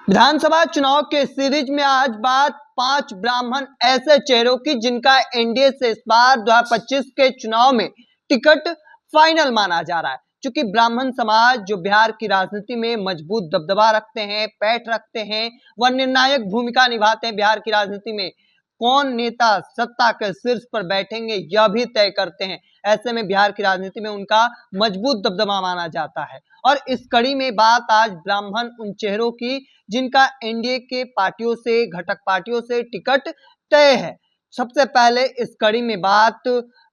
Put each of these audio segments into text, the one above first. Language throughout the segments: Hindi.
विधानसभा चुनाव के सीरीज में आज बात 5 ब्राह्मण ऐसे चेहरों की जिनका एनडीए से इस बार 2025 के चुनाव में टिकट फाइनल माना जा रहा है। क्योंकि ब्राह्मण समाज जो बिहार की राजनीति में मजबूत दबदबा रखते हैं, पैठ रखते हैं, वह निर्णायक भूमिका निभाते हैं। बिहार की राजनीति में कौन नेता सत्ता के शीर्ष पर बैठेंगे यह भी तय करते हैं। ऐसे में बिहार की राजनीति में उनका मजबूत दबदबा माना जाता है। और इस कड़ी में बात आज ब्राह्मण उन चेहरों की जिनका एनडीए के पार्टियों से, घटक पार्टियों से टिकट तय है। सबसे पहले इस कड़ी में बात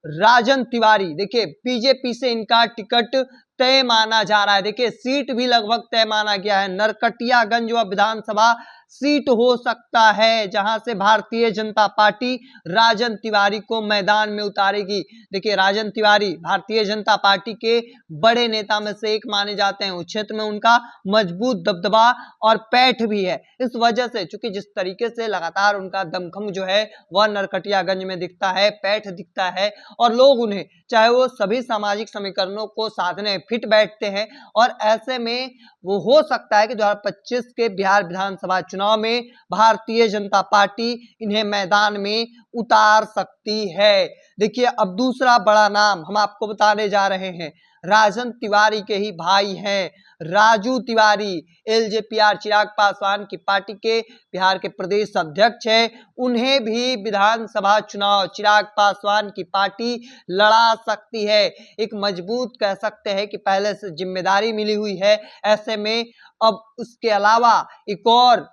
राजन तिवारी, देखिए बीजेपी से इनका टिकट तय माना जा रहा है। देखिए सीट भी लगभग तय माना गया है। नरकटियागंज व विधानसभा सीट हो सकता है जहां से भारतीय जनता पार्टी राजन तिवारी को मैदान में उतारेगी। देखिए राजन तिवारी भारतीय जनता पार्टी के बड़े नेता में से एक माने जाते हैं। उस क्षेत्र में उनका मजबूत दबदबा और पैठ भी है। इस वजह से चूंकि जिस तरीके से लगातार उनका दमखम जो है वह नरकटियागंज में दिखता है, पैठ दिखता है और लोग उन्हें चाहे वो सभी सामाजिक समीकरणों को साधने फिट बैठते हैं। और ऐसे में वो हो सकता है कि 2025 के बिहार विधानसभा चुनाव में भारतीय जनता पार्टी इन्हें मैदान में उतार सकती है। देखिए अब दूसरा बड़ा नाम हम आपको बताने जा रहे हैं। राजन तिवारी के ही भाई हैं राजू तिवारी, एलजेपीआर चिराग पासवान की पार्टी के बिहार के प्रदेश अध्यक्ष है। उन्हें भी विधानसभा चुनाव चिराग पासवान की पार्टी लड़ा सकती है। एक मजबूत कह सकते हैं कि पहले से जिम्मेदारी मिली हुई है। ऐसे में अब उसके अलावा एक और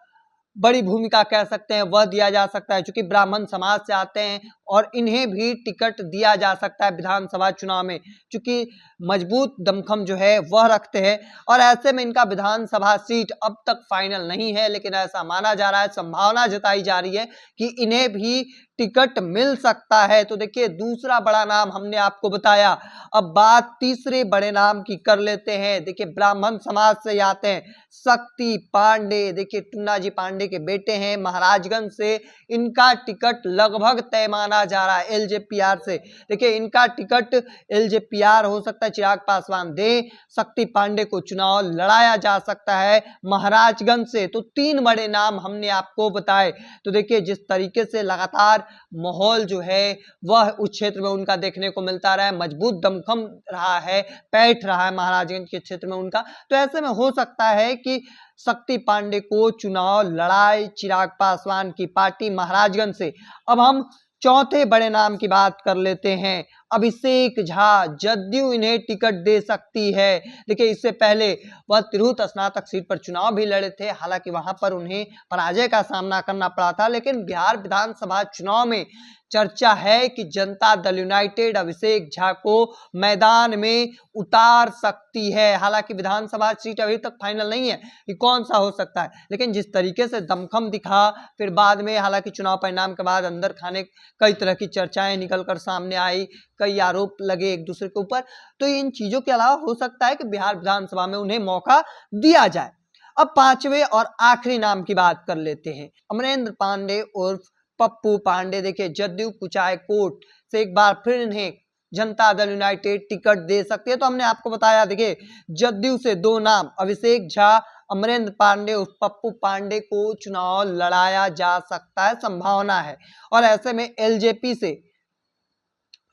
बड़ी भूमिका कह सकते हैं वह दिया जा सकता है। क्योंकि ब्राह्मण समाज से आते हैं और इन्हें भी टिकट दिया जा सकता है विधानसभा चुनाव में, क्योंकि मजबूत दमखम जो है वह रखते हैं। और ऐसे में इनका विधानसभा सीट अब तक फाइनल नहीं है, लेकिन ऐसा माना जा रहा है, संभावना जताई जा रही है कि इन्हें भी टिकट मिल सकता है। तो देखिए दूसरा बड़ा नाम हमने आपको बताया। अब बात तीसरे बड़े नाम की कर लेते हैं। देखिए ब्राह्मण समाज से आते हैं शक्ति पांडे। देखिए टुन्ना जी पांडे के बेटे हैं, महाराजगंज से इनका टिकट लगभग तय माना जा रहा है एलजेपीआर से। देखिए इनका टिकट एलजेपीआर हो सकता है चिराग पासवान दे, शक्ति पांडे को चुनाव लड़ाया जा सकता है महाराजगंज से। तो 3 बड़े नाम हमने आपको बताए। तो देखिए जिस तरीके से लगातार माहौल जो है वह उस क्षेत्र में उनका देखने को मिलता रहा है, मजबूत दमखम रहा है, पैठ रहा है महाराजगंज के क्षेत्र में उनका। तो ऐसे में हो सकता है कि शक्ति पांडे को चुनाव लड़ाई चिराग पासवान की पार्टी महाराजगंज से। अब हम चौथे बड़े नाम की बात कर लेते हैं। अभिषेक झा, जदयू इन्हें टिकट दे सकती है। देखिए इससे पहले वह तिरहुत स्नातक सीट पर चुनाव भी लड़े थे, हालांकि वहां पर उन्हें पराजय का सामना करना पड़ा था। लेकिन बिहार विधानसभा चुनाव में चर्चा है कि जनता दल यूनाइटेड अभिषेक झा को मैदान में उतार सकती है। हालांकि विधानसभा सीट अभी तक फाइनल नहीं है कि कौन सा हो सकता है, लेकिन जिस तरीके से दमखम दिखा, फिर बाद में हालांकि चुनाव परिणाम के बाद अंदर खाने कई तरह की चर्चाएं निकलकर सामने आई, कई आरोप लगे एक दूसरे के ऊपर। तो इन चीजों के अलावा हो सकता है कि बिहार विधानसभा में उन्हें मौका दिया जाए। अब 5वें और आखिरी नाम की बात कर लेते हैं। अमरेंद्र पांडे उर्फ पप्पू पांडे। देखिए जदयू कुचायकोट से एक बार फिर इन्हें जनता दल यूनाइटेड टिकट दे सकती है। तो हमने आपको बताया देखिए जदयू से 2 नाम अभिषेक झा, अमरेंद्र पांडे उर्फ पप्पू पांडे को चुनाव लड़ाया जा सकता है, संभावना है। और ऐसे में एलजेपी से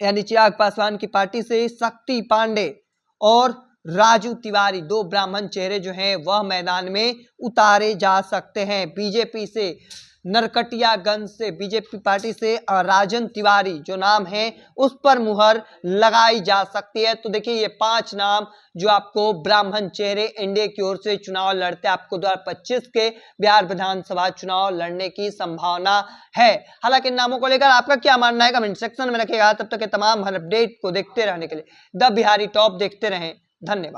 यानी चिराग पासवान की पार्टी से शक्ति पांडे और राजू तिवारी 2 ब्राह्मण चेहरे जो हैं वह मैदान में उतारे जा सकते हैं। बीजेपी से नरकटियागंज से बीजेपी पार्टी से राजन तिवारी जो नाम है उस पर मुहर लगाई जा सकती है। तो देखिए ये 5 नाम जो आपको ब्राह्मण चेहरे एनडीए की ओर से चुनाव लड़ते आपको 2025 के बिहार विधानसभा चुनाव लड़ने की संभावना है। हालांकि इन नामों को लेकर आपका क्या मानना है कमेंट सेक्शन में रखिएगा। तब तक के तमाम हर अपडेट को देखते रहने के लिए द बिहारी टॉप देखते रहें। धन्यवाद।